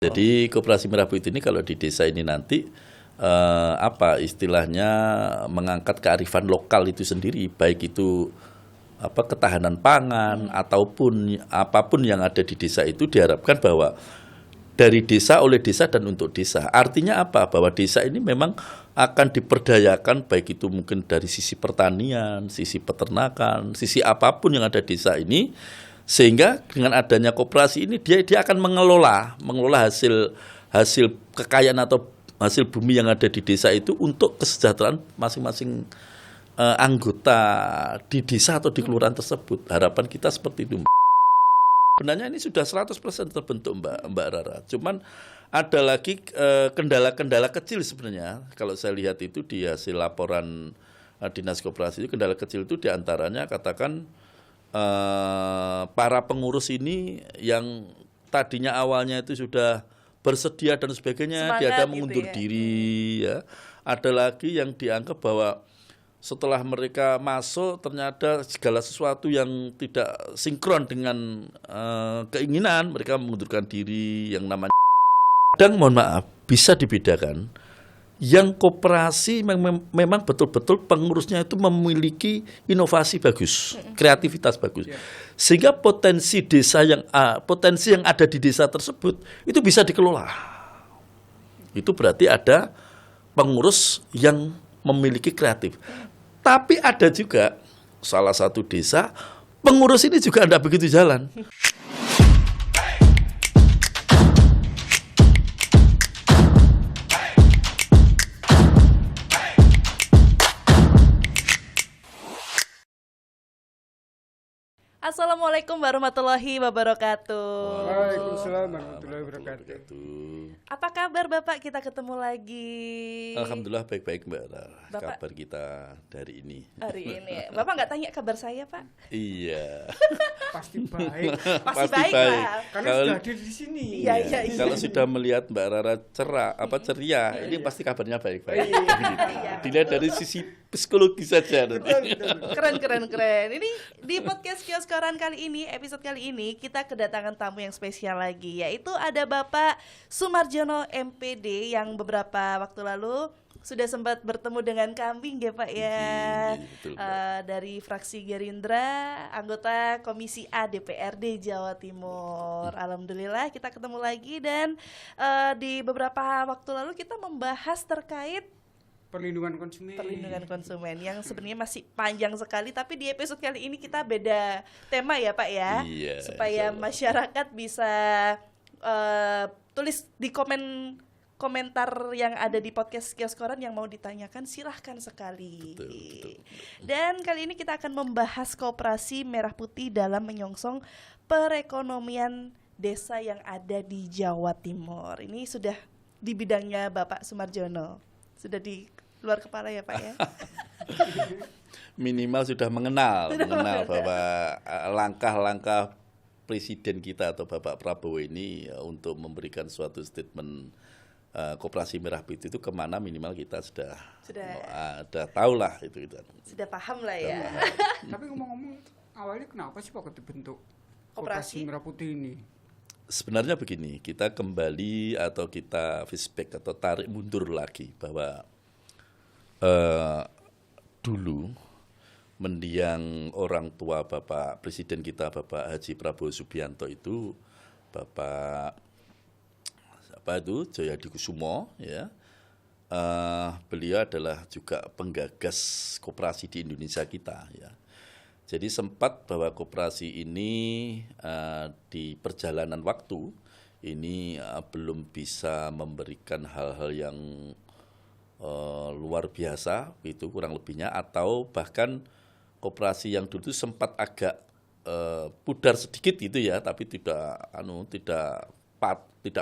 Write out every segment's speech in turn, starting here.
Jadi Koperasi Merah Putih ini kalau di desa ini nanti istilahnya mengangkat kearifan lokal itu sendiri, baik itu ketahanan pangan ataupun apapun yang ada di desa itu diharapkan bahwa dari desa, oleh desa, dan untuk desa. Artinya apa? Bahwa desa ini memang akan diperdayakan, baik itu mungkin dari sisi pertanian, sisi peternakan, sisi apapun yang ada di desa ini, sehingga dengan adanya koperasi ini dia akan mengelola hasil kekayaan atau hasil bumi yang ada di desa itu untuk kesejahteraan masing-masing anggota di desa atau di kelurahan tersebut. Harapan kita seperti itu. Sebenarnya ini sudah 100% terbentuk Mbak Rara. Cuman ada lagi kendala-kendala kecil sebenarnya. Kalau saya lihat itu di hasil laporan Dinas Koperasi itu, kendala kecil itu diantaranya katakan para pengurus ini yang tadinya awalnya itu sudah bersedia dan sebagainya, dia ada mengundur diri ya. Ada lagi yang dianggap bahwa setelah mereka masuk ternyata segala sesuatu yang tidak sinkron dengan keinginan, mereka mengundurkan diri, yang namanya. Dan mohon maaf, bisa dibedakan yang koperasi memang betul-betul pengurusnya itu memiliki inovasi bagus, kreativitas bagus, sehingga potensi yang ada di desa tersebut itu bisa dikelola. Itu berarti ada pengurus yang memiliki kreatif. Tapi ada juga salah satu desa pengurus ini juga tidak begitu jalan. Assalamualaikum warahmatullahi wabarakatuh. Waalaikumsalam warahmatullahi wabarakatuh. Apa kabar Bapak? Kita ketemu lagi. Alhamdulillah baik-baik Mbak Rara. Kabar kita dari ini. Hari ini. Bapak nggak tanya kabar saya Pak? Iya. Pasti baik. Pasti baik Pak. Karena sudah hadir di sini. Iya. Kalau sudah melihat Mbak Rara ceria, ini pasti kabarnya baik-baik. Dilihat dari sisi psikologis saja. Keren. Ini di podcast Kios Koran kali ini, episode kali ini kita kedatangan tamu yang spesial lagi, yaitu ada Bapak Soemarjono MPD yang beberapa waktu lalu sudah sempat bertemu dengan kami ya Pak ya. Betul, dari fraksi Gerindra, anggota Komisi A DPRD Jawa Timur. Alhamdulillah kita ketemu lagi, dan di beberapa waktu lalu kita membahas terkait Perlindungan konsumen yang sebenarnya masih panjang sekali, tapi di episode kali ini kita beda tema ya Pak ya. Iya, supaya masyarakat bisa tulis di komentar yang ada di podcast Kios Koran yang mau ditanyakan, silahkan sekali. Betul. Dan kali ini kita akan membahas Koperasi Merah Putih dalam menyongsong perekonomian desa yang ada di Jawa Timur. Ini sudah di bidangnya Bapak Soemarjono. Sudah di luar kepala ya Pak ya. Minimal sudah mengenal bahwa langkah-langkah presiden kita atau Bapak Prabowo ini untuk memberikan suatu statement Koperasi Merah Putih itu kemana, minimal kita sudah tahu lah itu. Sudah paham lah ya. Tapi ngomong-ngomong, awalnya kenapa sih Pak dibentuk Koperasi Merah Putih ini? Sebenarnya begini, kita kembali atau kita flashback atau tarik mundur lagi bahwa dulu mendiang orang tua Bapak Presiden kita, Bapak Haji Prabowo Subianto itu, Bapak Joyadikusumo ya. Beliau adalah juga penggagas koperasi di Indonesia kita ya. Jadi sempat bahwa koperasi ini di perjalanan waktu ini belum bisa memberikan hal-hal yang luar biasa, itu kurang lebihnya, atau bahkan koperasi yang dulu itu sempat agak pudar sedikit gitu ya, tapi tidak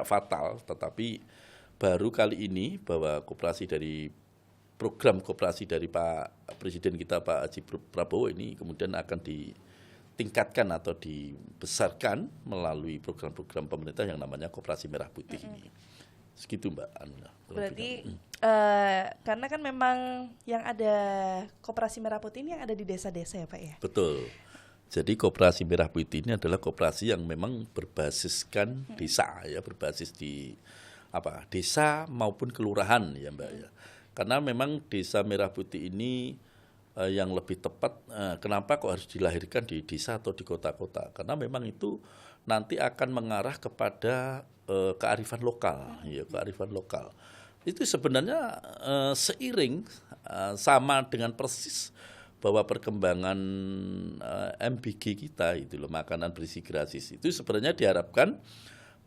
fatal. Tetapi baru kali ini bahwa program koperasi dari Pak Presiden kita Pak Haji Prabowo ini kemudian akan ditingkatkan atau dibesarkan melalui program-program pemerintah yang namanya Koperasi Merah Putih ini. Segitu Mbak Anu. Berarti karena kan memang yang ada Koperasi Merah Putih ini yang ada di desa-desa ya Pak ya? Betul. Jadi koperasi Merah Putih ini adalah koperasi yang memang berbasiskan desa ya, berbasis di desa maupun kelurahan ya Mbak ya. Karena memang desa Merah Putih ini yang lebih tepat, kenapa kok harus dilahirkan di desa atau di kota-kota? Karena memang itu nanti akan mengarah kepada kearifan lokal, ya kearifan lokal. Itu sebenarnya seiring sama dengan persis bahwa perkembangan MBG kita itu loh, makanan berisi gratis itu sebenarnya diharapkan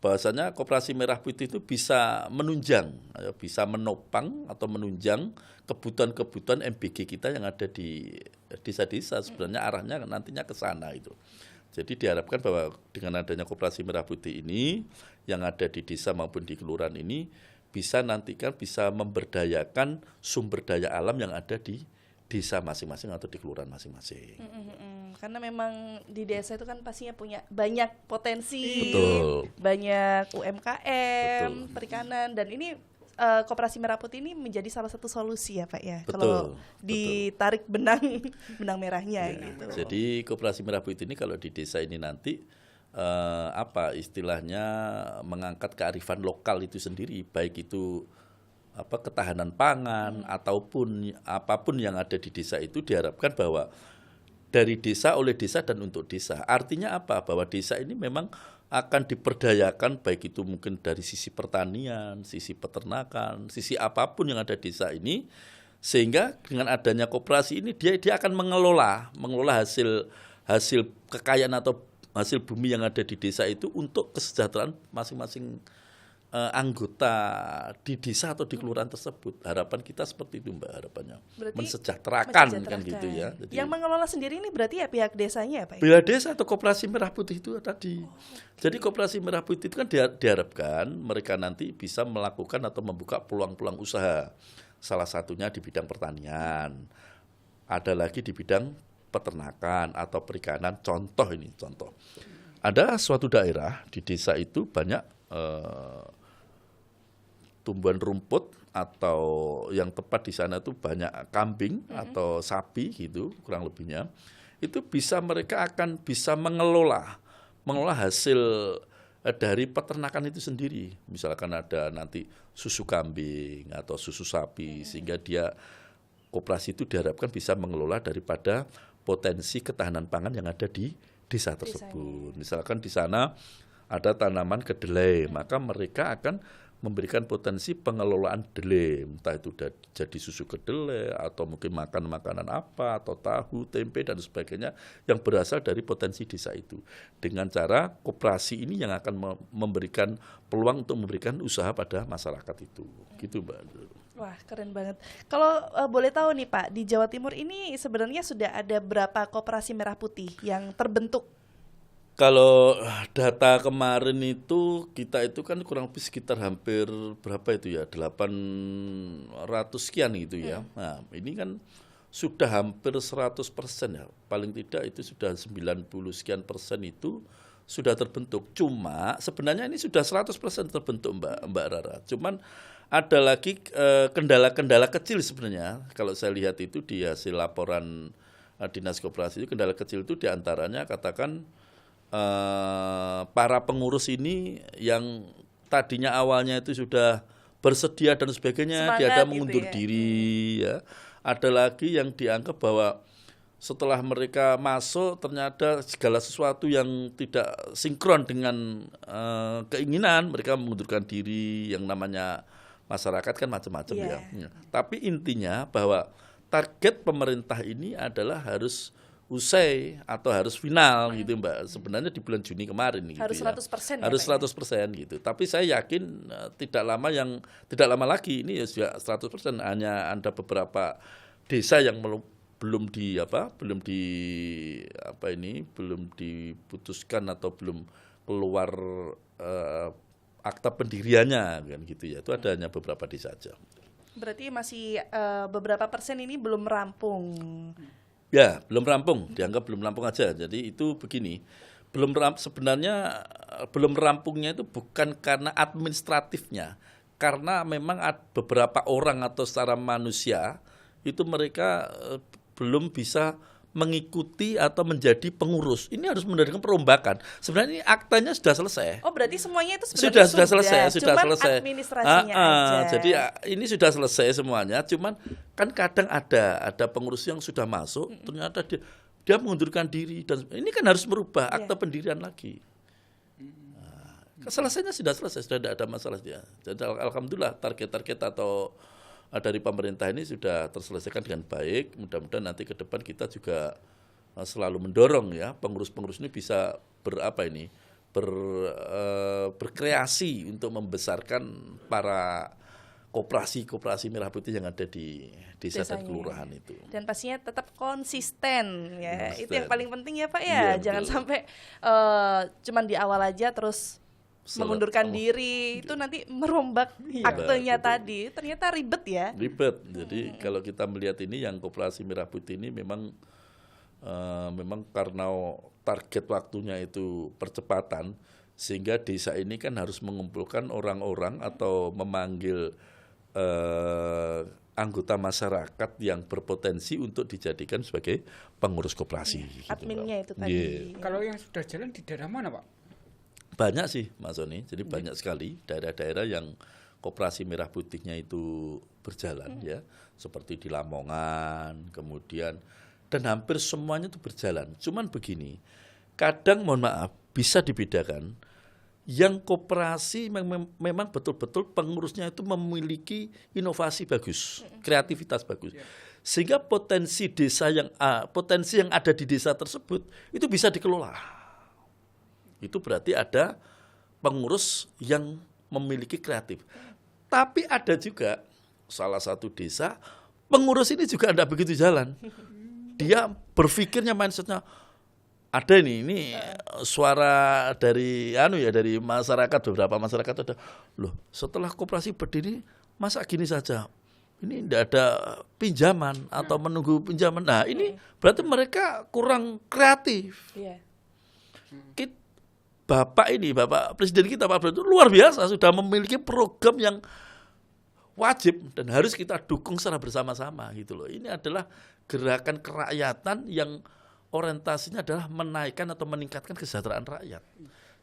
bahwasanya koperasi Merah Putih itu bisa menunjang, bisa menopang atau menunjang kebutuhan-kebutuhan MBG kita yang ada di desa-desa. Sebenarnya arahnya nantinya ke sana itu. Jadi diharapkan bahwa dengan adanya koperasi Merah Putih ini yang ada di desa maupun di kelurahan ini bisa memberdayakan sumber daya alam yang ada di desa masing-masing atau di kelurahan masing-masing. Karena memang di desa itu kan pastinya punya banyak potensi, Betul. banyak UMKM, Betul. perikanan, dan ini Koperasi Merah Putih ini menjadi salah satu solusi ya Pak ya, Betul, kalau ditarik benang merahnya Ya, gitu. jadi koperasi Merah Putih ini kalau di desa ini nanti istilahnya mengangkat kearifan lokal itu sendiri, baik itu ketahanan pangan ataupun apapun yang ada di desa itu diharapkan bahwa dari desa, oleh desa, dan untuk desa. Artinya apa? Bahwa desa ini memang akan diperdayakan baik itu mungkin dari sisi pertanian, sisi peternakan, sisi apapun yang ada di desa ini, sehingga dengan adanya koperasi ini dia akan mengelola hasil kekayaan atau hasil bumi yang ada di desa itu untuk kesejahteraan masing-masing anggota di desa atau di kelurahan tersebut. Harapan kita seperti itu Mbak, harapannya. Berarti mensejahterakan kan gitu ya. Jadi, yang mengelola sendiri ini berarti ya pihak desanya ya Pak? Bila desa atau koperasi Merah Putih itu tadi. Jadi koperasi Merah Putih itu kan diharapkan mereka nanti bisa melakukan atau membuka peluang-peluang usaha. Salah satunya di bidang pertanian. Ada lagi di bidang peternakan atau perikanan. Contoh. Ada suatu daerah di desa itu banyak tumbuhan rumput atau yang tepat di sana itu banyak kambing atau sapi gitu kurang lebihnya. Itu mereka akan bisa mengelola hasil dari peternakan itu sendiri. Misalkan ada nanti susu kambing atau susu sapi, sehingga koperasi itu diharapkan bisa mengelola daripada potensi ketahanan pangan yang ada di desa tersebut. Misalkan di sana ada tanaman kedelai, maka mereka akan memberikan potensi pengelolaan kedelai, entah itu jadi susu kedelai atau mungkin makan makanan apa atau tahu, tempe dan sebagainya yang berasal dari potensi desa itu. Dengan cara koperasi ini yang akan memberikan peluang untuk memberikan usaha pada masyarakat itu. Gitu Mbak. Wah, keren banget. Kalau boleh tahu nih Pak, di Jawa Timur ini sebenarnya sudah ada berapa koperasi Merah Putih yang terbentuk? Kalau data kemarin itu kita itu kan kurang lebih sekitar hampir berapa itu ya, 800 sekian gitu ya. Nah ini kan sudah hampir 100% ya, paling tidak itu sudah 90 sekian persen itu sudah terbentuk. Cuma sebenarnya ini sudah 100% terbentuk Mbak Rara. Cuman ada lagi kendala-kendala kecil sebenarnya. Kalau saya lihat itu di hasil laporan Dinas Koperasi itu, kendala kecil itu diantaranya katakan para pengurus ini yang tadinya awalnya itu sudah bersedia dan sebagainya, dia ada mengundur diri ya. Ada lagi yang dianggap bahwa setelah mereka masuk ternyata segala sesuatu yang tidak sinkron dengan keinginan, mereka mengundurkan diri. Yang namanya masyarakat kan macam-macam ya. Tapi intinya bahwa target pemerintah ini adalah harus usai atau harus final gitu Mbak. Sebenarnya di bulan Juni kemarin gitu harus ya. 100% Harus 100% gitu. Tapi saya yakin tidak lama lagi ini ya sudah 100%. Hanya ada beberapa desa yang belum diputuskan atau belum keluar akta pendiriannya kan gitu ya. Itu ada hanya beberapa desa saja. Berarti masih beberapa persen ini belum rampung. Ya, belum rampung, dianggap belum rampung aja. Jadi itu begini, sebenarnya belum rampungnya itu bukan karena administratifnya, karena memang beberapa orang atau secara manusia itu mereka belum bisa mengikuti atau menjadi pengurus. Ini harus mendapatkan perombakan. Sebenarnya ini aktanya sudah selesai. Oh, berarti semuanya itu sebenarnya Sudah selesai. Cuman selesai. administrasinya aja. Jadi ini sudah selesai semuanya. Cuman kan kadang ada pengurus yang sudah masuk, ternyata dia mengundurkan diri dan ini kan harus merubah akta pendirian lagi. Selesainya sudah selesai, sudah tidak ada masalah dia. Jadi alhamdulillah target-target atau dari pemerintah ini sudah terselesaikan dengan baik. Mudah-mudahan nanti ke depan kita juga selalu mendorong ya pengurus-pengurus ini bisa berkreasi untuk membesarkan para koperasi merah putih yang ada di desa dan kelurahan itu. Dan pastinya tetap konsisten ya. Itu yang Konsisten. paling penting ya Pak ya. Iya, Jangan betul. sampai cuman di awal aja terus mengundurkan diri, itu nanti merombak aktenya betul. tadi. Ternyata ribet ya. Ribet. Jadi kalau kita melihat ini yang koperasi merah putih ini memang karena target waktunya itu percepatan, sehingga desa ini kan harus mengumpulkan orang-orang atau memanggil anggota masyarakat yang berpotensi untuk dijadikan sebagai pengurus koperasi. Adminnya itu tadi. Yeah. Kalau yang sudah jalan di daerah mana, Pak? Banyak sih Mas Soni, jadi banyak sekali daerah-daerah yang koperasi merah putihnya itu berjalan ya, seperti di Lamongan, kemudian dan hampir semuanya itu berjalan. Cuman begini, kadang mohon maaf bisa dibedakan, yang koperasi memang betul-betul pengurusnya itu memiliki inovasi bagus, kreativitas bagus, sehingga potensi yang ada di desa tersebut itu bisa dikelola. Itu berarti ada pengurus yang memiliki kreatif. Tapi ada juga salah satu desa, pengurus ini juga tidak begitu jalan. Dia berpikirnya mindsetnya, ada ini suara dari dari masyarakat, beberapa masyarakat ada, loh setelah koperasi berdiri, masa gini saja? Ini tidak ada pinjaman atau menunggu pinjaman. Nah ini berarti mereka kurang kreatif. Iya. Bapak Presiden kita Pak Prabowo itu luar biasa, sudah memiliki program yang wajib dan harus kita dukung secara bersama-sama gitu loh. Ini adalah gerakan kerakyatan yang orientasinya adalah menaikkan atau meningkatkan kesejahteraan rakyat.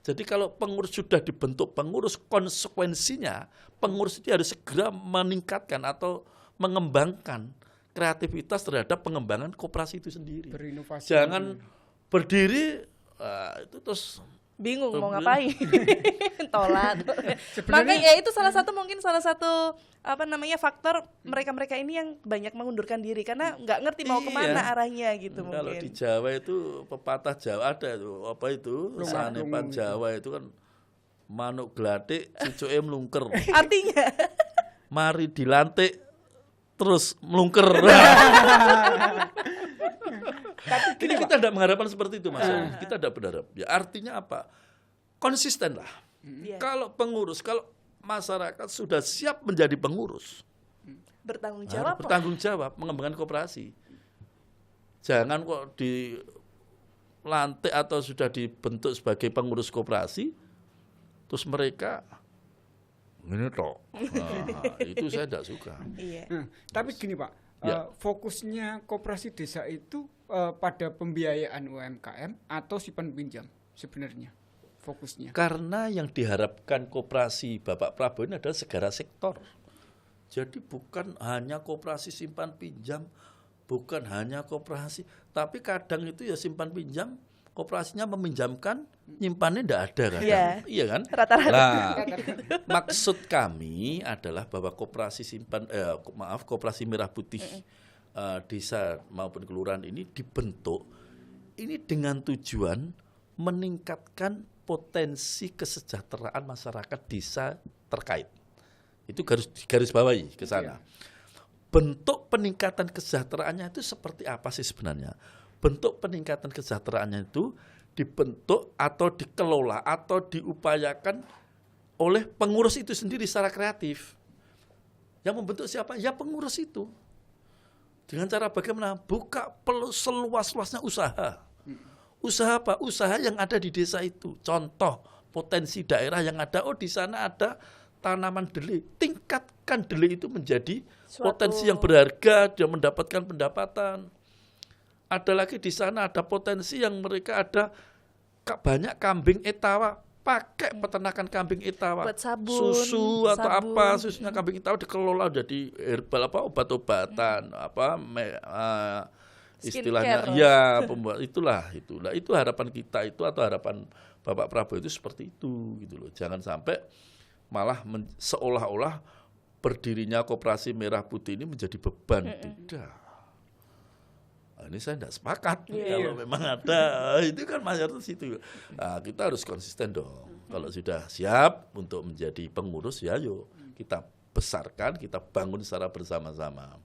Jadi kalau pengurus sudah dibentuk pengurus, konsekuensinya pengurus itu harus segera meningkatkan atau mengembangkan kreativitas terhadap pengembangan koperasi itu sendiri. Berinovasi. Jangan berdiri itu terus Bingung mau ngapain. Tolat. Sebenarnya- Makanya ya itu salah satu faktor mereka ini yang banyak mengundurkan diri karena nggak ngerti mau kemana arahnya gitu Kalau mungkin. di Jawa itu pepatah Jawa ada itu sanepan Jawa itu kan manuk glatik cucuke mlungker. Artinya Mari dilantik terus mlungker. Ini kita tidak mengharapkan seperti itu Mas. Kita tidak berharap. Ya artinya apa? Konsisten lah. Iya. Kalau masyarakat sudah siap menjadi pengurus, bertanggung harus jawab. bertanggung jawab mengembangkan koperasi. Jangan kok dilantik atau sudah dibentuk sebagai pengurus koperasi, terus mereka ini toh. Nah, itu saya tidak suka. Iya. Nah, tapi gini Pak, Ya. fokusnya koperasi desa itu pada pembiayaan UMKM atau simpan pinjam sebenarnya fokusnya. Karena yang diharapkan koperasi Bapak Prabowo ini adalah segala sektor. Jadi bukan hanya koperasi simpan pinjam, bukan hanya koperasi, tapi kadang itu ya simpan pinjam, koperasinya meminjamkan, nyimpannya tidak ada kan? Iya. Iya kan? Rata-rata. Nah, maksud kami adalah bahwa koperasi merah putih desa maupun kelurahan ini dibentuk ini dengan tujuan meningkatkan potensi kesejahteraan masyarakat desa terkait. Itu garis bawahi ke sana. Bentuk peningkatan kesejahteraannya itu seperti apa sih sebenarnya? Bentuk peningkatan kesejahteraannya itu dibentuk atau dikelola atau diupayakan oleh pengurus itu sendiri secara kreatif. Yang membentuk siapa? Ya pengurus itu. Dengan cara bagaimana? Buka seluas-luasnya usaha. Usaha apa? Usaha yang ada di desa itu. Contoh potensi daerah yang ada. Oh di sana ada tanaman dele. Tingkatkan dele itu menjadi potensi yang berharga. Dia mendapatkan pendapatan. ada lagi di sana ada potensi yang mereka ada banyak kambing etawa, pakai peternakan kambing etawa, Buat sabun, susu atau sabun. apa, susunya kambing etawa dikelola jadi herbal obat-obatan, istilahnya Skincare. ya pembuat itulah itu harapan kita itu atau harapan Bapak Prabowo itu seperti itu gitu loh. Jangan sampai malah seolah-olah berdirinya Koperasi Merah Putih ini menjadi beban. Tidak. Nah, ini saya tidak sepakat. Kalau memang ada itu kan mayoritas itu. Nah, kita harus konsisten dong. Kalau sudah siap untuk menjadi pengurus ya yuk kita besarkan, kita bangun secara bersama-sama.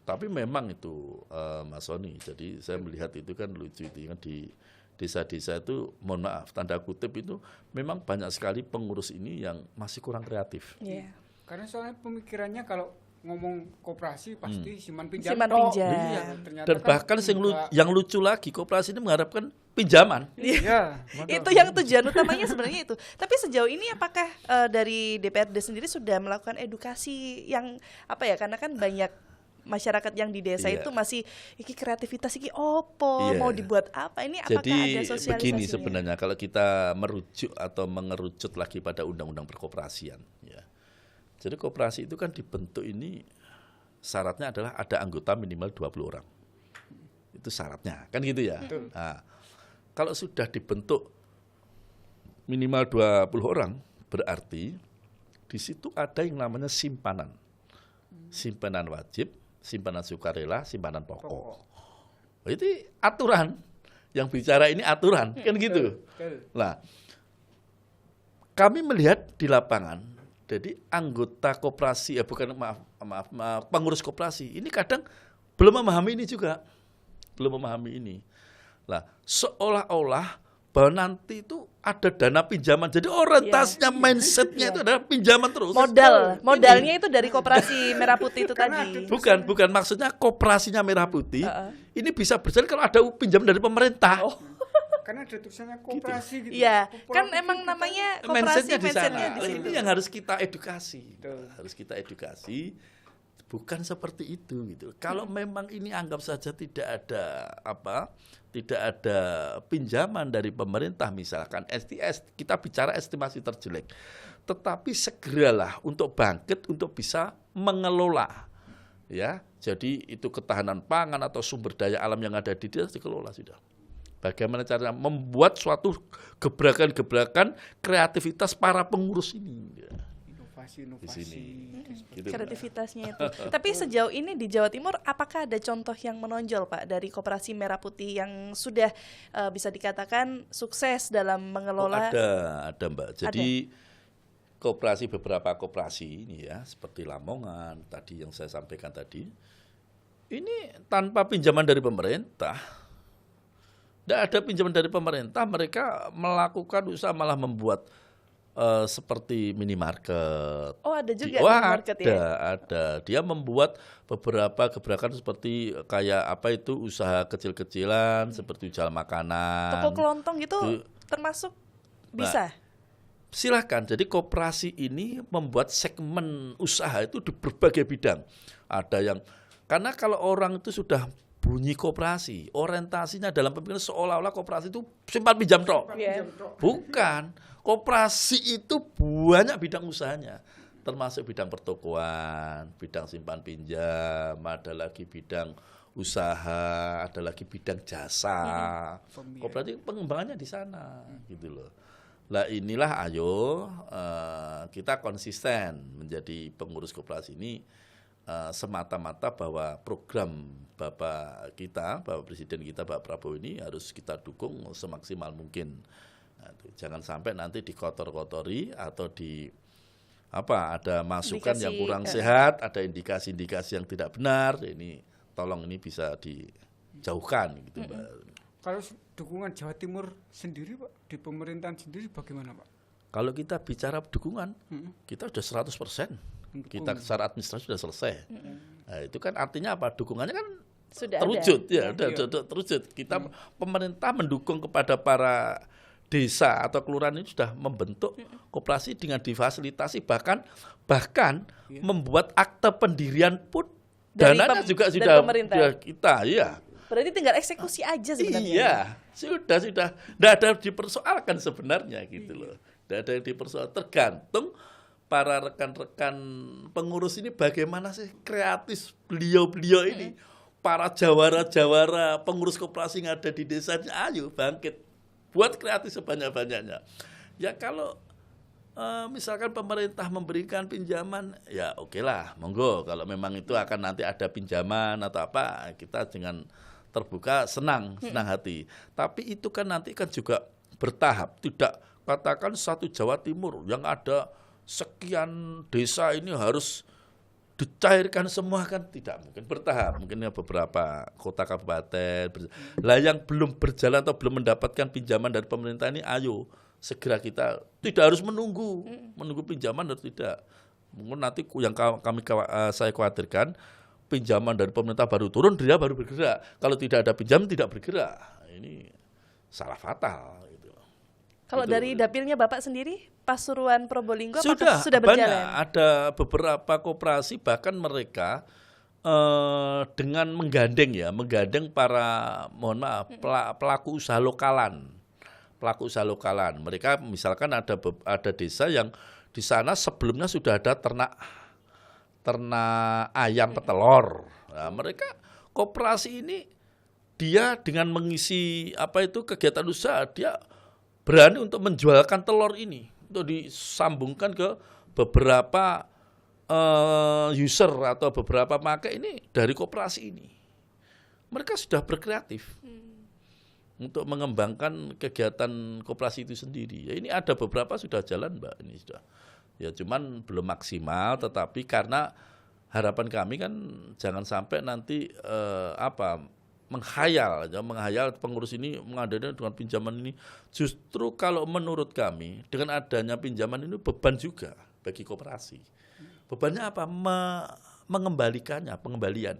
Tapi memang itu Mas Sony, jadi saya melihat itu kan lucu itu kan di desa-desa itu, mohon maaf, tanda kutip itu memang banyak sekali pengurus ini yang masih kurang kreatif. Iya. Karena soalnya pemikirannya kalau ngomong koperasi pasti simpan pinjam. Simpan tok. pinjam. Iya, ternyata Dan kan bahkan yang lucu lagi, koperasi ini mengharapkan pinjaman. Iya. Itu yang tujuan utamanya sebenarnya itu. Tapi sejauh ini apakah dari DPRD sendiri sudah melakukan edukasi yang apa ya? Karena kan banyak masyarakat yang di desa Iya. itu masih iki kreativitas iki opo, Iya. mau dibuat apa? Ini apakah Jadi ada sosialisasinya? begini sebenarnya kalau kita merujuk atau mengerucut lagi pada undang-undang perkoperasian, ya. Jadi koperasi itu kan dibentuk ini syaratnya adalah ada anggota minimal 20 orang. Itu syaratnya, kan gitu ya. Nah, kalau sudah dibentuk minimal 20 orang, berarti di situ ada yang namanya simpanan. Simpanan wajib, simpanan sukarela, simpanan pokok. Itu aturan. Yang bicara ini aturan, kan gitu. Betul. Nah, kami melihat di lapangan, jadi anggota koperasi, maaf, pengurus koperasi, ini kadang belum memahami ini juga. Belum memahami ini. Nah, seolah-olah bahwa nanti itu ada dana pinjaman. Jadi orientasinya, mindsetnya itu adalah pinjaman terus. Modalnya itu dari Koperasi Merah Putih itu tadi. Bukan maksudnya koperasinya Merah Putih. Ini bisa berjalan kalau ada pinjaman dari pemerintah. Karena ada tulisannya koperasi gitu. Iya, kan Koperasi emang kita- namanya koperasi, Mindsetnya di sana. mindsetnya di situ. Ini yang harus kita edukasi. Betul. Harus kita edukasi. Bukan seperti itu gitu. Kalau memang ini anggap saja tidak ada pinjaman dari pemerintah misalkan STS, kita bicara estimasi terjelek. Tetapi segeralah untuk bangkit untuk bisa mengelola. Ya, jadi itu ketahanan pangan atau sumber daya alam yang ada di desa dikelola sudah. Bagaimana caranya membuat suatu gebrakan-gebrakan kreativitas para pengurus ini. Ya. Inovasi. Di sini. Gitu, Mbak. Kreativitasnya itu. Tapi sejauh ini di Jawa Timur apakah ada contoh yang menonjol Pak dari Koperasi Merah Putih yang sudah bisa dikatakan sukses dalam mengelola? Ada Mbak. Jadi beberapa koperasi ini ya, seperti Lamongan tadi yang saya sampaikan tadi, ini tanpa pinjaman dari pemerintah. Tidak ada pinjaman dari pemerintah, mereka melakukan usaha malah membuat seperti minimarket. Oh, ada juga minimarket ya? Ada. Dia membuat beberapa gebrakan seperti kayak apa itu usaha kecil-kecilan, seperti jual makanan. Toko kelontong gitu termasuk bisa? Silahkan. Jadi koperasi ini membuat segmen usaha itu di berbagai bidang. Ada yang karena kalau orang itu sudah bunyi koperasi, orientasinya dalam pemikiran seolah-olah koperasi itu simpan pinjam tok. Iya. Bukan. Koperasi itu banyak bidang usahanya, termasuk bidang pertokoan, bidang simpan pinjam, ada lagi bidang usaha, ada lagi bidang jasa. Koperasi pengembangannya di sana, gitu loh. Lah inilah ayo kita konsisten menjadi pengurus koperasi ini semata-mata bahwa program Bapak Presiden kita, Pak Prabowo ini harus kita dukung semaksimal mungkin. Nah, jangan sampai nanti dikotor-kotori atau ada masukan yang kurang sehat, ada indikasi-indikasi yang tidak benar. Ini tolong ini bisa dijauhkan gitu, Mbak. Kalau dukungan Jawa Timur sendiri Pak, di pemerintahan sendiri bagaimana Pak? Kalau kita bicara dukungan, kita sudah 100%. Kita secara administrasi sudah selesai. Nah, itu kan artinya apa? Dukungannya kan Sudah terwujud ada. sudah terwujud. Kita pemerintah mendukung kepada para desa atau kelurahan ini sudah membentuk koperasi dengan difasilitasi bahkan membuat akte pendirian pun Dari dananya juga dari sudah pemerintah. kita ya. Berarti tinggal eksekusi aja sebenarnya. Iya, sudah. Tidak ada dipersoalkan sebenarnya gitu loh. Tidak ada yang dipersoalkan. Tergantung para rekan-rekan pengurus ini bagaimana sih kreatif beliau-beliau ini. Para jawara-jawara pengurus koperasi yang ada di desanya, ayo bangkit. Buat kreatif sebanyak-banyaknya. Ya kalau misalkan pemerintah memberikan pinjaman, ya oke lah, monggo. Kalau memang itu akan nanti ada pinjaman atau apa, kita dengan terbuka senang hati. Tapi itu kan nanti kan juga bertahap. Tidak katakan satu Jawa Timur yang ada sekian desa ini harus dicairkan semua, kan tidak mungkin, bertahap. Mungkin beberapa kota kabupaten. Lah yang belum berjalan atau belum mendapatkan pinjaman dari pemerintah ini, ayo segera kita, tidak harus menunggu pinjaman atau tidak. Mungkin nanti yang saya khawatirkan pinjaman dari pemerintah baru turun, dia baru bergerak. Kalau tidak ada pinjaman tidak bergerak. Ini salah fatal. Gitu. Kalau dari dapilnya Bapak sendiri, Pasuruan Probolinggo sudah berjalan? Banyak. Ada beberapa koperasi bahkan mereka dengan menggandeng para pelaku usaha lokalan. Mereka misalkan ada desa yang di sana sebelumnya sudah ada ternak ayam petelur. Nah, mereka koperasi ini dia dengan mengisi kegiatan usaha, dia berani untuk menjualkan telur ini untuk disambungkan ke beberapa user atau beberapa pemakai ini dari koperasi ini. Mereka sudah berkreatif untuk mengembangkan kegiatan koperasi itu sendiri. Ya, ini ada beberapa sudah jalan, Mbak. Ini sudah. Ya cuman belum maksimal, tetapi karena harapan kami kan jangan sampai nanti menghayal pengurus ini mengadakan dengan pinjaman ini. Justru kalau menurut kami dengan adanya pinjaman ini beban juga bagi koperasi. Bebannya apa? Pengembalian.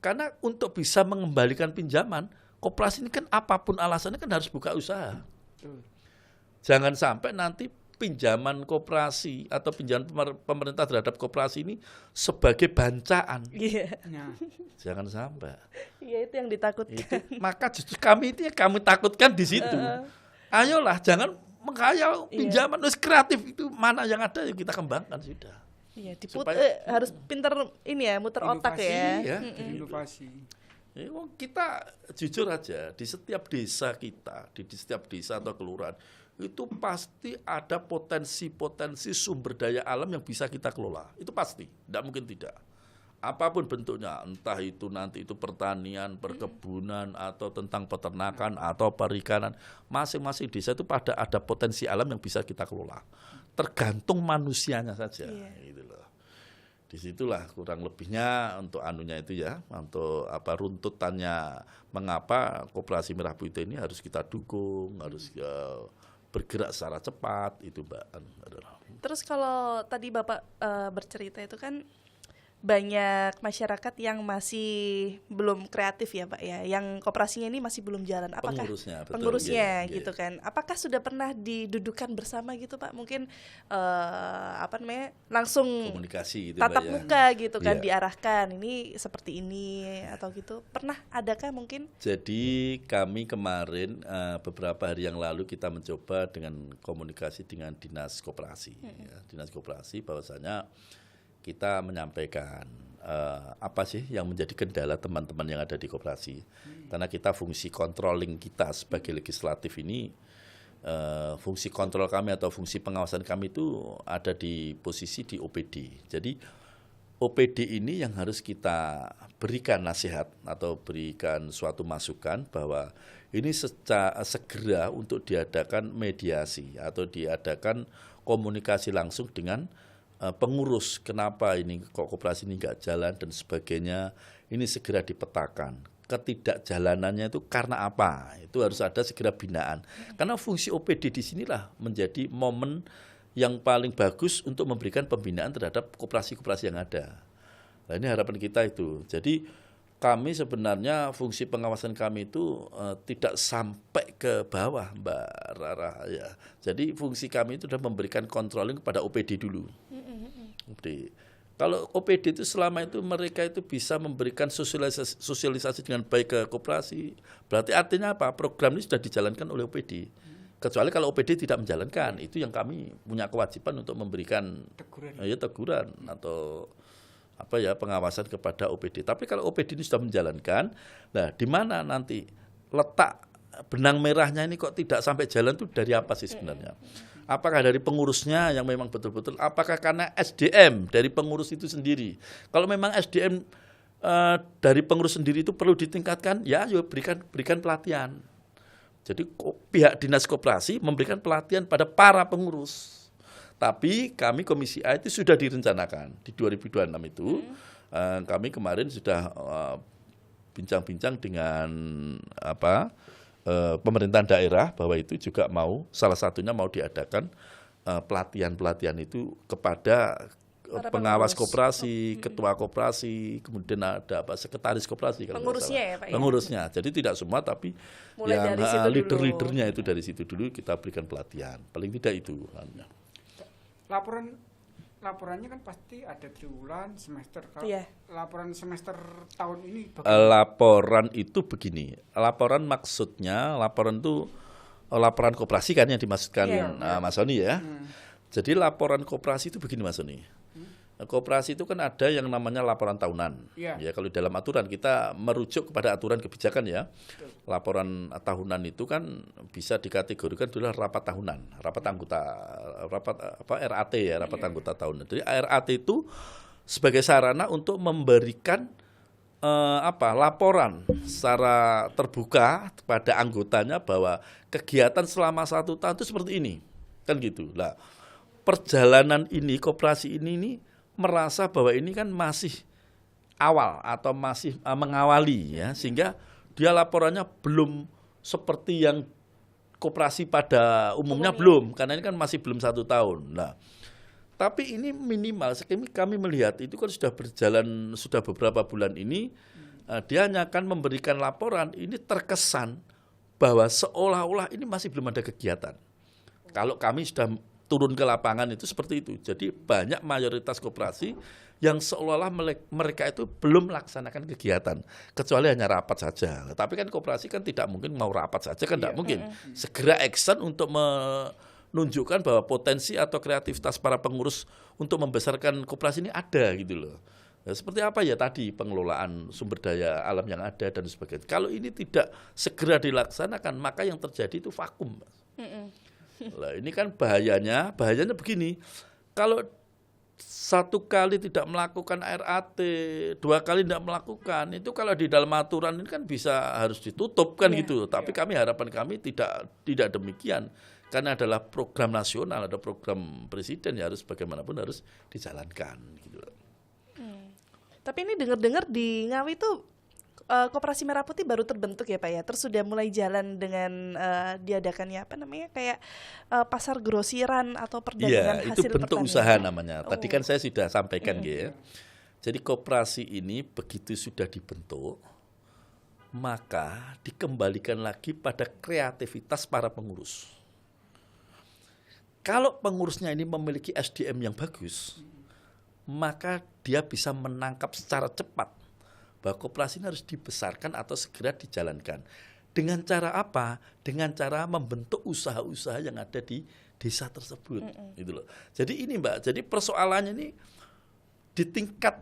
Karena untuk bisa mengembalikan pinjaman, koperasi ini kan apapun alasannya kan harus buka usaha. Jangan sampai nanti pinjaman koperasi atau pinjaman pemerintah terhadap koperasi ini sebagai bancaan. Iya. Jangan sampai. Iya, itu yang ditakutkan. Maka justru kami takutkan di situ. Ayolah, jangan menghayal pinjaman, terus kreatif itu mana yang ada yang kita kembangkan sudah. Iya, harus pintar muter otak ya. Inovasi. Kita jujur aja, di setiap desa kita, di setiap desa atau kelurahan, itu pasti ada potensi sumber daya alam yang bisa kita kelola. Itu pasti, tidak mungkin tidak. Apapun bentuknya, entah itu nanti itu pertanian, perkebunan, atau tentang peternakan, atau perikanan. Masing-masing desa itu ada potensi alam yang bisa kita kelola. Tergantung manusianya saja. Gitu loh. Disitulah kurang lebihnya untuk itu ya, untuk runtutannya mengapa Koperasi Merah Putih ini harus kita dukung, harus bergerak secara cepat itu, Mbak. Terus kalau tadi Bapak bercerita itu kan banyak masyarakat yang masih belum kreatif ya Pak ya, yang koperasinya ini masih belum jalan. Apakah pengurusnya yeah. gitu kan? Apakah sudah pernah didudukan bersama gitu Pak? Mungkin langsung komunikasi gitu, tatap muka gitu kan, yeah. diarahkan ini seperti ini atau gitu. Pernah adakah mungkin? Jadi kami kemarin beberapa hari yang lalu kita mencoba dengan komunikasi dengan Dinas Koperasi. Ya, Dinas Koperasi bahwasanya kita menyampaikan apa sih yang menjadi kendala teman-teman yang ada di koperasi. Karena kita fungsi controlling kita sebagai legislatif ini, fungsi kontrol kami atau fungsi pengawasan kami itu ada di posisi di OPD. Jadi OPD ini yang harus kita berikan nasihat atau berikan suatu masukan bahwa ini segera untuk diadakan mediasi atau diadakan komunikasi langsung dengan pengurus, kenapa ini kok koperasi ini nggak jalan dan sebagainya, ini segera dipetakan. Ketidakjalanannya itu karena apa? Itu harus ada segera binaan. Karena fungsi OPD di sinilah menjadi momen yang paling bagus untuk memberikan pembinaan terhadap koperasi-koperasi yang ada. Nah, ini harapan kita itu. Jadi kami sebenarnya fungsi pengawasan kami itu tidak sampai ke bawah, Mbak Rara ya. Jadi fungsi kami itu sudah memberikan controlling kepada OPD dulu. Kalau OPD itu selama itu mereka itu bisa memberikan sosialisasi dengan baik ke koperasi. Berarti artinya apa? Program ini sudah dijalankan oleh OPD. Kecuali kalau OPD tidak menjalankan, itu yang kami punya kewajiban untuk memberikan teguran atau pengawasan kepada OPD. Tapi kalau OPD ini sudah menjalankan, nah di mana nanti letak benang merahnya ini kok tidak sampai jalan itu dari apa sih sebenarnya? Apakah dari pengurusnya yang memang betul-betul, apakah karena SDM dari pengurus itu sendiri? Kalau memang SDM dari pengurus sendiri itu perlu ditingkatkan, ya berikan pelatihan. Jadi pihak dinas koperasi memberikan pelatihan pada para pengurus. Tapi kami Komisi A itu sudah direncanakan di 2026 itu. Kami kemarin sudah bincang-bincang dengan pemerintahan daerah bahwa itu juga salah satunya mau diadakan pelatihan itu kepada pengawas koperasi, ketua koperasi, kemudian ada sekretaris koperasi kalau pengurusnya ya Pak. Pengurusnya. Jadi tidak semua tapi mulai yang leader-leadernya itu dari situ dulu kita berikan pelatihan. Paling tidak itu. Laporannya kan pasti ada triwulan, semester. Kalau laporan semester tahun ini laporan itu begini. Laporan maksudnya laporan itu laporan koperasi kan yang dimaksudkan Mas Soni ya. Jadi laporan koperasi itu begini Mas Soni. Koperasi itu kan ada yang namanya laporan tahunan. Ya kalau dalam aturan kita merujuk kepada aturan kebijakan ya. Laporan tahunan itu kan bisa dikategorikan adalah rapat tahunan, rapat RAT ya, rapat anggota tahunan. Jadi RAT itu sebagai sarana untuk memberikan laporan secara terbuka kepada anggotanya bahwa kegiatan selama 1 tahun itu seperti ini. Kan gitu. Lah, perjalanan ini koperasi ini merasa bahwa ini kan masih awal atau masih mengawali ya, sehingga dia laporannya belum seperti yang koperasi pada umumnya belum, karena ini kan masih belum 1 tahun. Nah, tapi ini minimal kami melihat itu kan sudah berjalan sudah beberapa bulan ini, dia hanya akan memberikan laporan ini terkesan bahwa seolah-olah ini masih belum ada kegiatan. Kalau kami sudah turun ke lapangan itu seperti itu. Jadi banyak mayoritas koperasi yang seolah-olah mereka itu belum melaksanakan kegiatan, kecuali hanya rapat saja. Tapi kan koperasi kan tidak mungkin mau rapat saja kan tidak mungkin. Segera action untuk menunjukkan bahwa potensi atau kreativitas para pengurus untuk membesarkan koperasi ini ada gitu loh. Nah, seperti apa ya tadi pengelolaan sumber daya alam yang ada dan sebagainya. Kalau ini tidak segera dilaksanakan, maka yang terjadi itu vakum. Nah, ini kan bahayanya begini. Kalau 1 kali tidak melakukan RAT, 2 kali tidak melakukan, itu kalau di dalam aturan ini kan bisa harus ditutup kan gitu. Tapi harapan kami tidak demikian. Karena adalah program nasional, ada program presiden ya harus bagaimanapun harus dijalankan gitu. Tapi ini dengar-dengar di Ngawi itu Koperasi Merah Putih baru terbentuk ya Pak ya. Terus sudah mulai jalan dengan diadakannya kayak pasar grosiran atau perdagangan hasil pertanian. Itu bentuk usaha namanya. Tadi kan saya sudah sampaikan ya. Jadi koperasi ini begitu sudah dibentuk, maka dikembalikan lagi pada kreativitas para pengurus. Kalau pengurusnya ini memiliki SDM yang bagus, maka dia bisa menangkap secara cepat bahwa koperasi ini harus dibesarkan atau segera dijalankan. Dengan cara apa? Dengan cara membentuk usaha-usaha yang ada di desa tersebut. Gitu loh. Jadi ini Mbak, jadi persoalannya ini di tingkat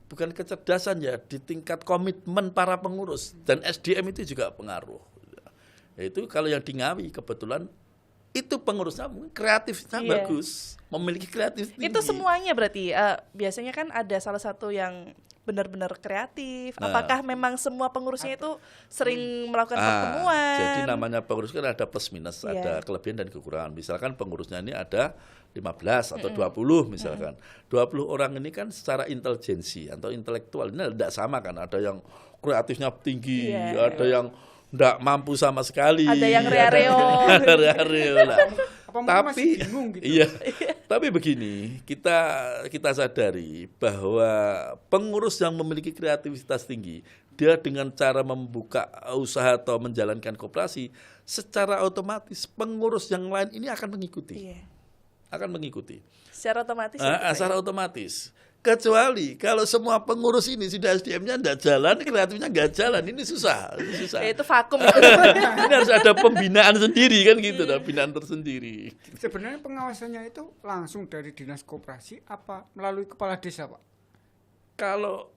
bukan kecerdasan ya, di tingkat komitmen para pengurus dan SDM itu juga pengaruh. Yaitu kalau yang di Ngawi kebetulan itu pengurusnya kreatifnya bagus, memiliki kreatif tinggi. Itu semuanya berarti biasanya kan ada salah satu yang benar-benar kreatif. Apakah memang semua pengurusnya itu sering melakukan pertemuan? Jadi namanya pengurus kan ada plus minus, ada kelebihan dan kekurangan. Misalkan pengurusnya ini ada 15 atau 20 misalkan. 20 orang ini kan secara intelijensi atau intelektual ini tidak sama kan. Ada yang kreatifnya tinggi, ada yang tidak mampu sama sekali. Ada yang rea-reo. Tapi bingung gitu. Tapi begini, kita sadari bahwa pengurus yang memiliki kreativitas tinggi, dia dengan cara membuka usaha atau menjalankan koperasi, secara otomatis pengurus yang lain ini akan mengikuti. akan mengikuti. Secara otomatis. ya, Pak, ya? Secara otomatis. Kecuali kalau semua pengurus ini sudah SDM-nya tidak jalan, kreatifnya nggak jalan, ini susah. Ya, itu vakum itu. Ini harus ada pembinaan sendiri kan gitu, ada binaan tersendiri. Sebenarnya pengawasannya itu langsung dari dinas koperasi apa melalui kepala desa, Pak? Kalau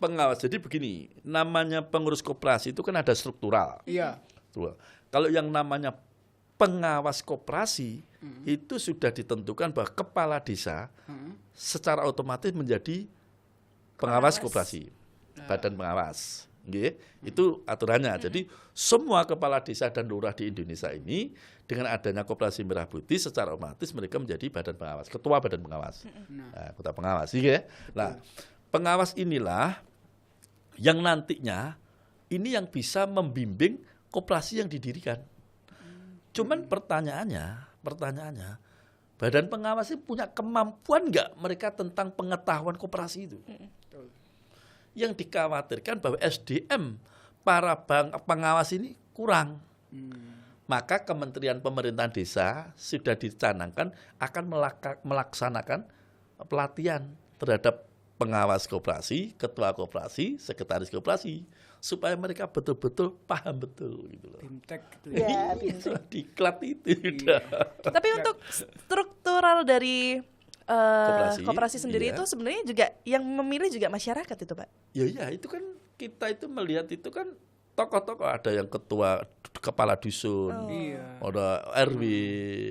pengawas, jadi begini, namanya pengurus koperasi itu kan ada struktural. Iya. Kalau yang namanya pengawas koperasi itu sudah ditentukan bahwa kepala desa secara otomatis menjadi pengawas koperasi, badan pengawas. Nggih, itu aturannya. Jadi semua kepala desa dan lurah di Indonesia ini dengan adanya Koperasi Merah Putih secara otomatis mereka menjadi badan pengawas, ketua badan pengawas. Nah, ketua pengawas, nggih. Nah, pengawas inilah yang nantinya ini yang bisa membimbing koperasi yang didirikan. Cuman pertanyaannya, badan pengawas ini punya kemampuan nggak mereka tentang pengetahuan koperasi itu? Yang dikhawatirkan bahwa SDM para pengawas ini kurang. Maka Kementerian Pemerintahan Desa sudah dicanangkan akan melaksanakan pelatihan terhadap pengawas koperasi, ketua koperasi, sekretaris koperasi, supaya mereka betul-betul paham betul gitu loh. Bimtek gitu Ya, Diklat itu udah. Tapi untuk struktural dari koperasi sendiri iya. itu sebenarnya juga yang memilih juga masyarakat itu, Pak. Ya, itu kan kita itu melihat itu kan tokoh-tokoh, ada yang ketua kepala dusun, Iya. ada RW,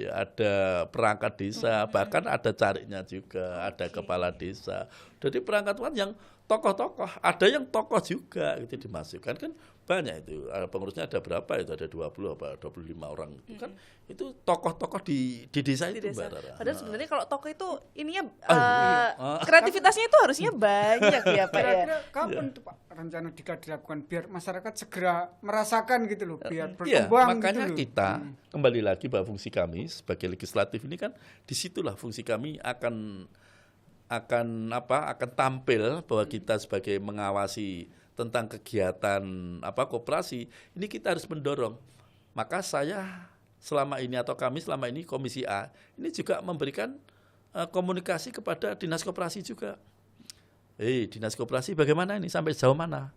ada perangkat desa, bahkan ada carinya juga, ada kepala desa. Jadi perangkat kan yang tokoh-tokoh, ada yang tokoh juga gitu dimasukkan kan banyak itu. Pengurusnya ada berapa itu? Ada 20 apa 25 orang itu kan. Itu tokoh-tokoh di desa Di itu, desa. Mbak Rara. Padahal sebenarnya kalau tokoh itu ininya iya. kreativitasnya itu harusnya banyak ya, Pak ya. Kira-kira kapan tuh Pak rencana dilakukan biar masyarakat segera merasakan gitu loh, biar Iya, berkembang makanya gitu loh. kita kembali lagi bahwa fungsi kami sebagai legislatif ini kan disitulah fungsi kami akan tampil bahwa kita sebagai mengawasi tentang kegiatan koperasi ini kita harus mendorong. Maka saya selama ini atau kami selama ini Komisi A ini juga memberikan komunikasi kepada dinas koperasi juga. Dinas koperasi bagaimana ini sampai sejauh mana?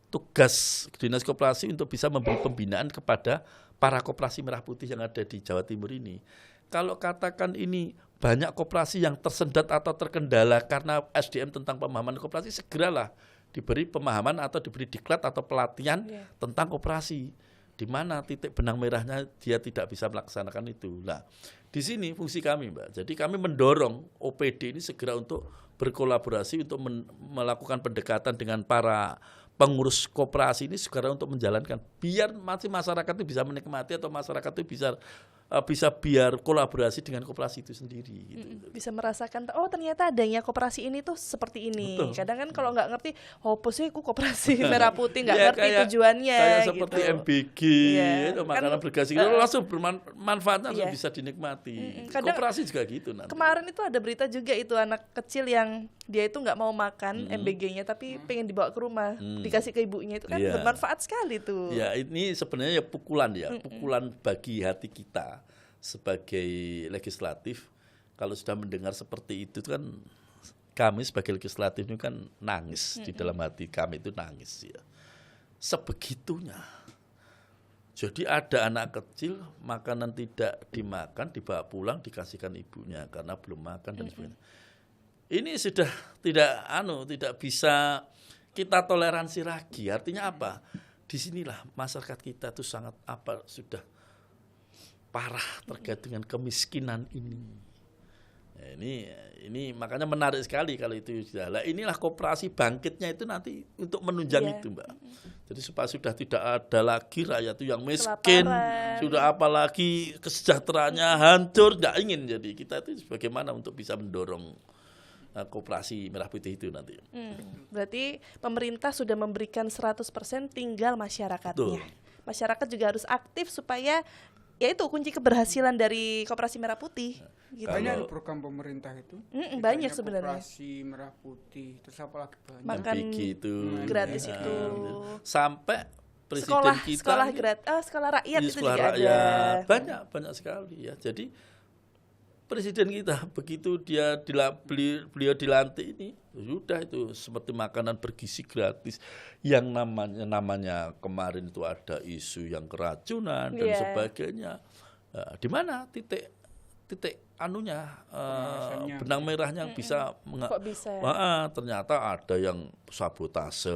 Tugas dinas koperasi untuk bisa memberi pembinaan kepada para koperasi merah putih yang ada di Jawa Timur ini. Kalau katakan ini banyak koperasi yang tersendat atau terkendala karena SDM tentang pemahaman koperasi, segeralah diberi pemahaman atau diberi diklat atau pelatihan tentang koperasi. Di mana titik benang merahnya dia tidak bisa melaksanakan itu. Nah, di sini fungsi kami, Mbak. Jadi kami mendorong OPD ini segera untuk berkolaborasi untuk melakukan pendekatan dengan para pengurus koperasi ini segera untuk menjalankan biar masyarakat itu bisa menikmati atau masyarakat itu bisa biar kolaborasi dengan koperasi itu sendiri gitu. Bisa merasakan ternyata adanya koperasi ini tuh seperti ini. Betul. Kadang kan kalau nggak ngerti apa sih koperasi merah putih, nggak Ya, ngerti tujuannya kayak gitu. seperti MBG itu makanan bergizi itu langsung manfaatnya langsung bisa dinikmati. Kadang Koperasi juga gitu nanti. Kemarin itu ada berita juga itu anak kecil yang dia itu nggak mau makan MBG-nya tapi pengen dibawa ke rumah, dikasih ke ibunya, itu kan Iya. bermanfaat sekali tuh. Ya, ini sebenarnya pukulan bagi hati kita sebagai legislatif. Kalau sudah mendengar seperti itu kan kami sebagai legislatif ini kan nangis di dalam hati kami itu nangis ya. Sebegitunya. Jadi ada anak kecil makanan tidak dimakan, dibawa pulang dikasihkan ibunya karena belum makan dan sebagainya. Ini sudah tidak bisa kita toleransi lagi. Artinya apa? Disinilah masyarakat kita itu sangat sudah parah terkait dengan kemiskinan ini. Ya, ini makanya menarik sekali kalau itu sudah. Lah inilah koperasi bangkitnya itu nanti untuk menunjang itu, Mbak. Jadi supaya sudah tidak ada lagi rakyat itu yang miskin, sudah apalagi kesejahteraannya hancur, tidak ingin. Jadi kita itu bagaimana untuk bisa mendorong koperasi merah putih itu nanti. Berarti pemerintah sudah memberikan 100%, tinggal masyarakatnya. Betul. Masyarakat juga harus aktif supaya ya itu kunci keberhasilan dari koperasi merah putih. Gitu. Banyak loh program pemerintah itu. Banyak sebenarnya. Koperasi merah putih, terus apa lagi banyak. Makan itu gratis itu. Sampai presiden kita sekolah rakyat itu sekolah juga rakyat, ada. banyak sekali ya. Jadi presiden kita begitu beliau dilantik ini sudah itu seperti makanan bergizi gratis yang namanya kemarin itu ada isu yang keracunan dan sebagainya. Di mana titik anunya benang merahnya bisa kok bisa ya? Ternyata ada yang sabotase.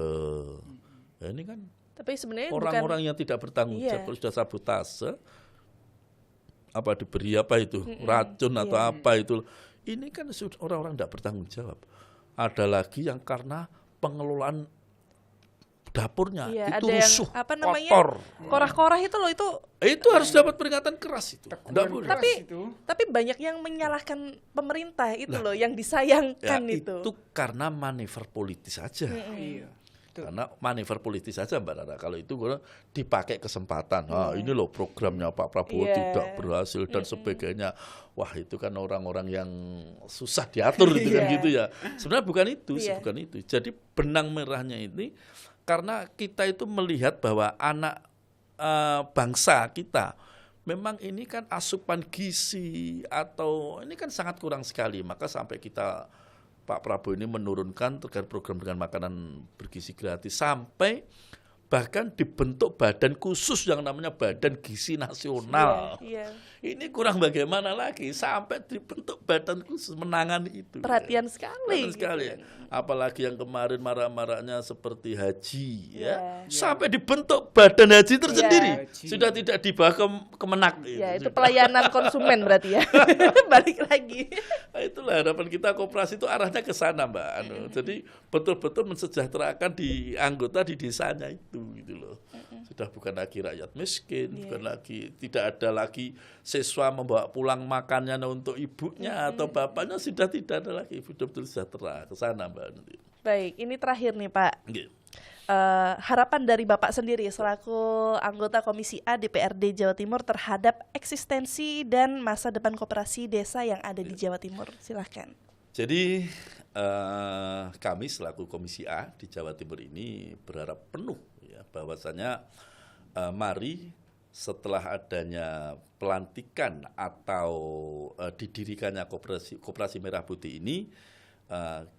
Ya, ini kan Tapi sebenarnya orang-orang yang tidak bertanggung jawab kalau sudah sabotase apa diberi apa itu racun atau apa itu, ini kan orang-orang tidak bertanggung jawab. Ada lagi yang karena pengelolaan dapurnya itu ada rusuh, yang, apa namanya, kotor. korah-korah itu loh, Itu harus dapat peringatan keras itu. Nggak boleh. Tapi banyak yang menyalahkan pemerintah itu loh, yang disayangkan Ya, itu. itu karena manuver politis saja. Iya. Karena manuver politis saja Mbak Rara. Kalau itu dipakai kesempatan, ini loh programnya Pak Prabowo tidak berhasil dan sebagainya. Wah itu kan orang-orang yang susah diatur gitu kan gitu ya. Sebenarnya bukan itu, bukan itu. Jadi benang merahnya ini karena kita itu melihat bahwa anak bangsa kita memang ini kan asupan gizi atau ini kan sangat kurang sekali, maka sampai kita Pak Prabowo ini menurunkan terkait program dengan makanan bergizi gratis sampai bahkan dibentuk badan khusus yang namanya Badan Gizi Nasional. Ini kurang bagaimana lagi sampai dibentuk badan khusus menangani itu. Perhatian sekali. Perhatian sekali. Apalagi yang kemarin marah-marahnya seperti haji sampai dibentuk badan haji tersendiri. Sudah tidak di bawah Kemenak. Itu pelayanan konsumen berarti ya. Balik lagi. Nah, itulah harapan kita koperasi itu arahnya ke sana Mbak. Jadi betul-betul mensejahterakan di anggota di desanya itu gitu loh. Sudah bukan lagi rakyat miskin, bukan lagi, tidak ada lagi siswa membawa pulang makannya untuk ibunya atau bapaknya, sudah tidak ada lagi, betul-betul sejahtera ke sana Mbak. Baik, ini terakhir nih Pak. Okay. Harapan dari Bapak sendiri selaku anggota Komisi A DPRD Jawa Timur terhadap eksistensi dan masa depan koperasi desa yang ada di Jawa Timur. Silahkan. Jadi kami selaku Komisi A di Jawa Timur ini berharap penuh ya bahwasanya mari setelah adanya pelantikan atau didirikannya Koperasi Merah Putih ini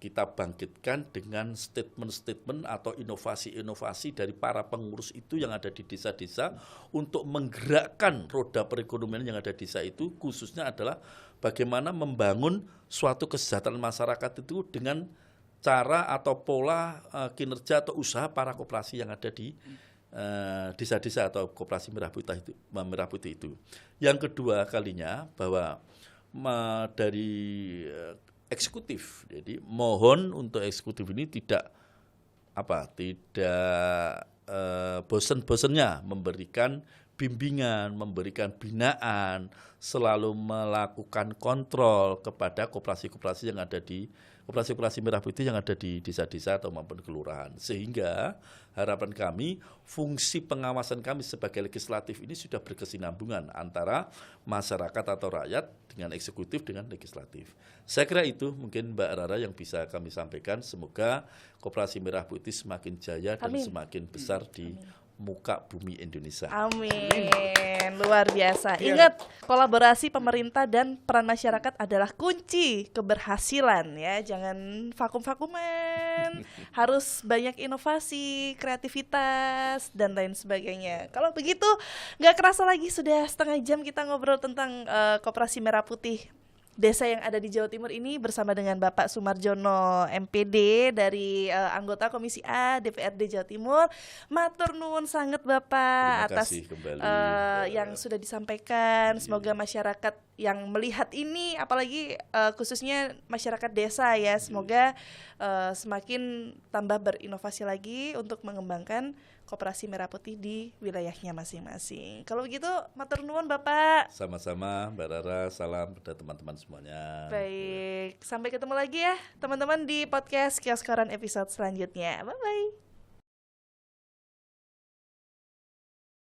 kita bangkitkan dengan statement-statement atau inovasi-inovasi dari para pengurus itu yang ada di desa-desa untuk menggerakkan roda perekonomian yang ada di desa itu, khususnya adalah bagaimana membangun suatu kesejahteraan masyarakat itu dengan cara atau pola kinerja atau usaha para koperasi yang ada di desa-desa atau Koperasi Merah Putih itu. Yang kedua kalinya bahwa dari eksekutif, jadi mohon untuk eksekutif ini tidak bosan-bosannya memberikan bimbingan, memberikan binaan, selalu melakukan kontrol kepada koperasi-koperasi yang ada di Koperasi Merah Putih yang ada di desa-desa atau maupun kelurahan, sehingga harapan kami fungsi pengawasan kami sebagai legislatif ini sudah berkesinambungan antara masyarakat atau rakyat dengan eksekutif dengan legislatif. Saya kira itu mungkin Mbak Rara yang bisa kami sampaikan. Semoga Koperasi Merah Putih semakin jaya dan semakin besar di muka bumi Indonesia. Amin. Luar biasa. Ingat, kolaborasi pemerintah dan peran masyarakat adalah kunci keberhasilan ya. Jangan vakum-vakuman. Harus banyak inovasi, kreativitas dan lain sebagainya. Kalau begitu, nggak kerasa lagi sudah setengah jam kita ngobrol tentang Koperasi Merah Putih desa yang ada di Jawa Timur ini bersama dengan Bapak Sumarjono MPD dari anggota Komisi A DPRD Jawa Timur. Matur nuwun sangat Bapak atas yang sudah disampaikan. Semoga masyarakat yang melihat ini, apalagi khususnya masyarakat desa ya, semoga semakin tambah berinovasi lagi untuk mengembangkan Koperasi Merah Putih di wilayahnya masing-masing. Kalau begitu, matur nuwun Bapak. Sama-sama Mbak Rara, salam pada teman-teman semuanya. Baik, sampai ketemu lagi ya teman-teman di podcast Kios Koran episode selanjutnya. Bye-bye.